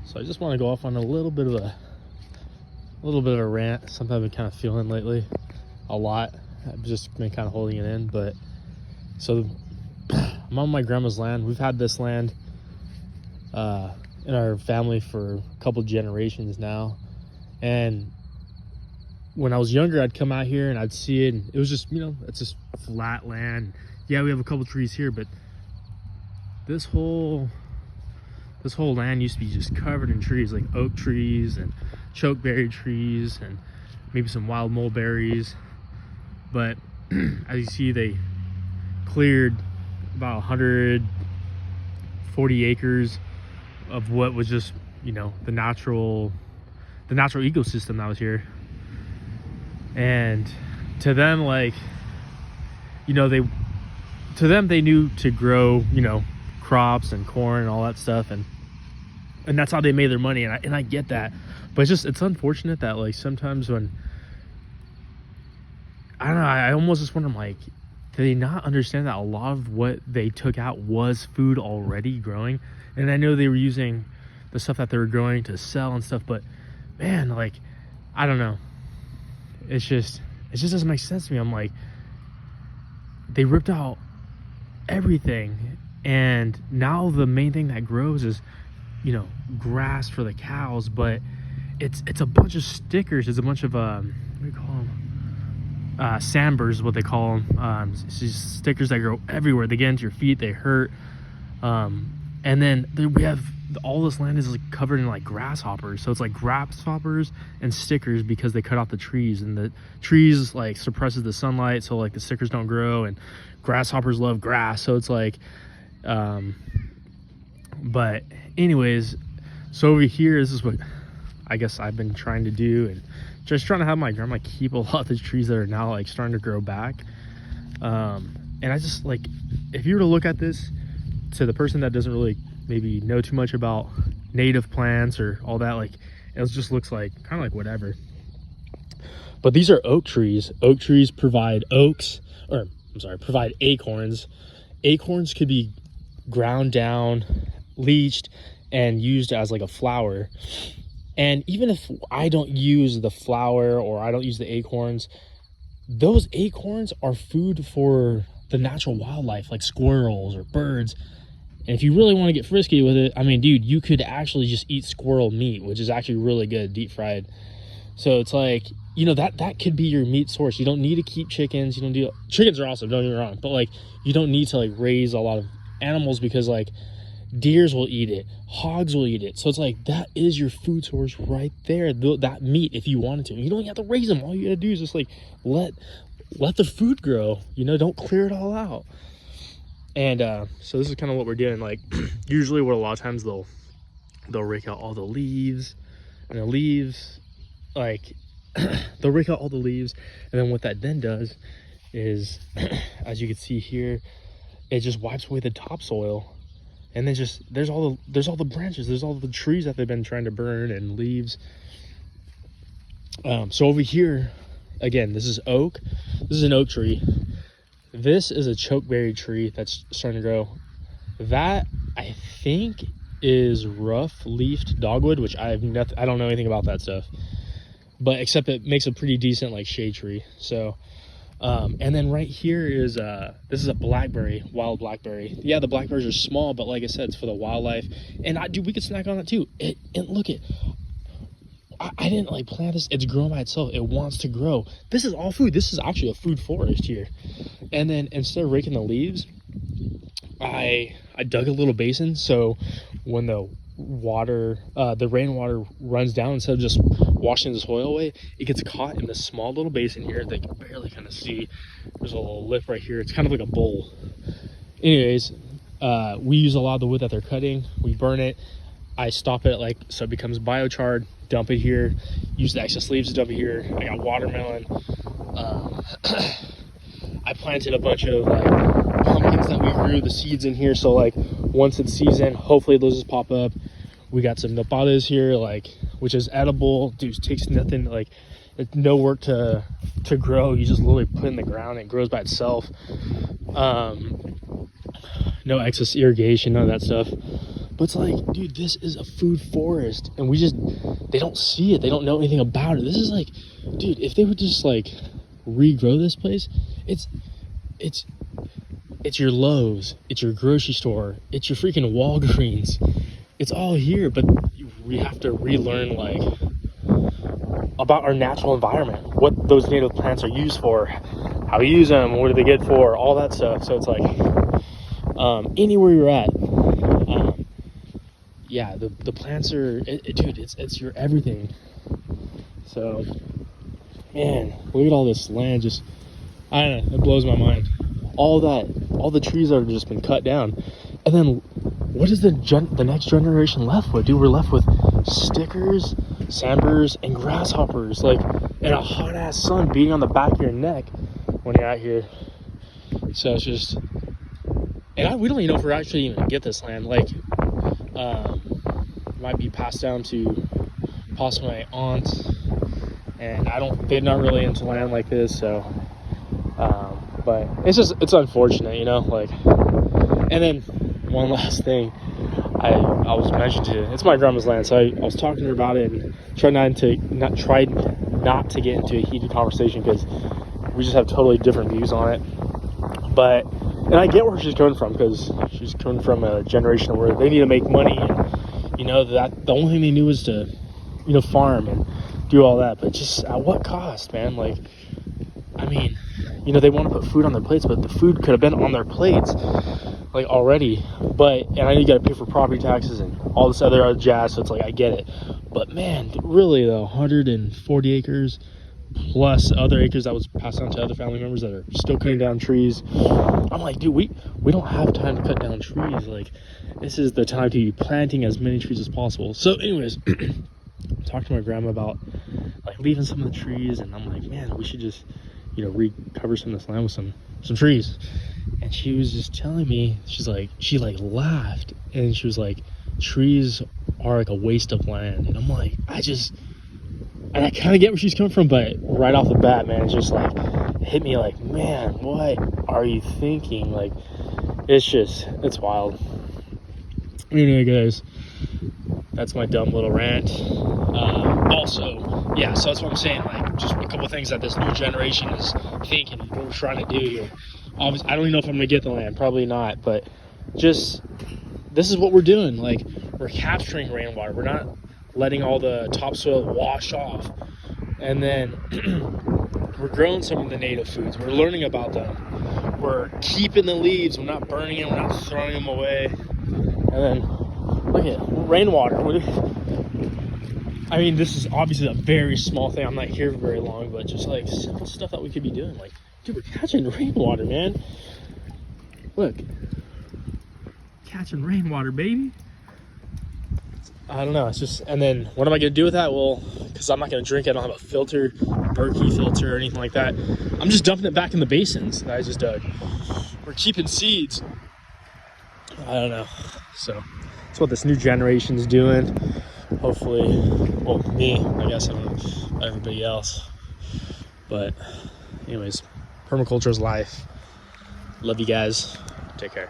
So I just want to go off on a little bit of a rant. Something I've been kind of feeling lately a lot. I've just been kind of holding it in. But so I'm on my grandma's land. We've had this land in our family for a couple generations now. And when I was younger, I'd come out here and I'd see it, and it was just, you know, it's just flat land. Yeah, we have a couple trees here, but this whole land used to be just covered in trees, like oak trees and chokeberry trees and maybe some wild mulberries. But as you see, they cleared about 140 acres of what was just, you know, the natural ecosystem that was here. And to them, like, you know, they knew to grow, you know, crops and corn and all that stuff, and that's how they made their money. And I get that, but it's unfortunate that, like, sometimes when, I don't know, I almost just wonder, like, do they not understand that a lot of what they took out was food already growing? And I know they were using the stuff that they were growing to sell and stuff, but man, like, I don't know, it just doesn't make sense to me. I'm like, they ripped out everything, and now the main thing that grows is, you know, grass for the cows, but it's a bunch of stickers. It's a bunch of what do you call them? Sandburs is what they call them. It's these stickers that grow everywhere. They get into your feet, they hurt. And then we have all this land is like covered in like grasshoppers, so it's like grasshoppers and stickers because they cut out the trees, and the trees like suppresses the sunlight, so like the stickers don't grow, and grasshoppers love grass, so it's like but anyways, so over here, this is what I guess I've been trying to do, and just trying to have my grandma keep a lot of the trees that are now like starting to grow back. And I just, like, if you were to look at this to the person that doesn't really maybe know too much about native plants or all that, like, it just looks like kind of like whatever. But these are oak trees. Oak trees provide provide acorns. Acorns could be ground down, leached, and used as like a flour. And even if I don't use the flour or I don't use the acorns, those acorns are food for the natural wildlife, like squirrels or birds. And if you really want to get frisky with it, I mean, dude, you could actually just eat squirrel meat, which is actually really good, deep fried. So it's like, you know, that could be your meat source. You don't need to keep chickens. Chickens are awesome, don't get me wrong, but like, you don't need to like raise a lot of animals, because like deers will eat it, hogs will eat it. So it's like, that is your food source right there, that meat, if you wanted to. You don't have to raise them. All you gotta do is just like let the food grow, you know, don't clear it all out. And so this is kind of what we're doing. Like, usually what a lot of times they'll rake out all the leaves, and the leaves, like, they'll rake out all the leaves, and then what that then does is, as you can see here, it just wipes away the topsoil. And then there's all the branches, there's all the trees that they've been trying to burn, and leaves. So over here, again, this is oak. This is an oak tree. This is a chokeberry tree that's starting to grow. That, I think, is rough-leafed dogwood, which I don't know anything about that stuff. But except it makes a pretty decent like shade tree. So and then right here is this is a blackberry, wild blackberry. Yeah, the blackberries are small, but like I said, it's for the wildlife. And we could snack on it too. And look it, I didn't like plant this. It's growing by itself. It wants to grow. This is all food. This is actually a food forest here. And then instead of raking the leaves, I dug a little basin, so when the rainwater runs down, instead of just washing the soil away, it gets caught in this small little basin here that you can barely kind of see. There's a little lip right here. It's kind of like a bowl. Anyways, we use a lot of the wood that they're cutting. We burn it. I stop it, like, so it becomes biochar, dump it here, use the excess leaves to dump it here. I got watermelon. I planted a bunch of like pumpkins that we grew the seeds in here, so like once it's season, hopefully those just pop up. We got some nopales here, like, which is edible. Dude, it takes nothing, like, it's no work to grow. You just literally put it in the ground and it grows by itself. No excess irrigation, none of that stuff. But it's like, dude, this is a food forest, and they don't see it. They don't know anything about it. This is like, dude, if they would just like regrow this place, it's your Lowe's, it's your grocery store, it's your freaking Walgreens. It's all here, but we have to relearn like about our natural environment, what those native plants are used for, how we use them, what are they good for, all that stuff. So it's like, anywhere you're at, yeah, the plants are, dude, it's your everything. So, man, look at all this land. Just, I don't know, it blows my mind. All the trees that have just been cut down, and then what is the next generation left with? Dude, we're left with stickers, sandburrs, and grasshoppers, like, and a hot ass sun beating on the back of your neck when you're out here. So it's just, and we don't even know if we're actually even gonna get this land. Like, might be passed down to possibly my aunt, and they're not really into land like this, so. But it's unfortunate, you know, like. And then one last thing, I was mentioning to you, it's my grandma's land, so I was talking to her about it and tried not to get into a heated conversation because we just have totally different views on it. And I get where she's coming from, because she's coming from a generation where they need to make money, and you know that the only thing they knew was to, you know, farm and do all that. But just at what cost, man? Like, I mean, you know, they want to put food on their plates, but the food could have been on their plates like already. And I know you got to pay for property taxes and all this other jazz, so it's like, I get it. But man, really though, 140 acres plus other acres that was passed on to other family members that are still cutting down trees. I'm like, dude, we don't have time to cut down trees. Like, this is the time to be planting as many trees as possible. So anyways, talked to my grandma about like leaving some of the trees, and I'm like, man, we should just, you know, recover some of this land with some trees. And she was just telling me, she laughed, and she was like, trees are like a waste of land. And I'm like, and I kind of get where she's coming from, but right off the bat, man, it's just like, it hit me like, man, what are you thinking? Like, it's wild. Anyway, guys, that's my dumb little rant. Also, yeah, so that's what I'm saying, like, just a couple things that this new generation is thinking, what we're trying to do here. Obviously, I don't even know if I'm going to get the land, probably not, but just, this is what we're doing. Like, we're capturing rainwater. We're not letting all the topsoil wash off. And then we're growing some of the native foods. We're learning about them. We're keeping the leaves. We're not burning them. We're not throwing them away. And then, look at rainwater. I mean, this is obviously a very small thing. I'm not here very long, but just like simple stuff that we could be doing. Like, dude, we're catching rainwater, man. Look. Catching rainwater, baby. I don't know. It's just, and then what am I going to do with that? Well, because I'm not going to drink it. I don't have a filter, Berkey filter or anything like that. I'm just dumping it back in the basins that I just dug. We're keeping seeds. I don't know. So that's what this new generation's doing. Hopefully, well, me, I guess, I don't know, everybody else. But anyways, permaculture is life. Love you guys. Take care.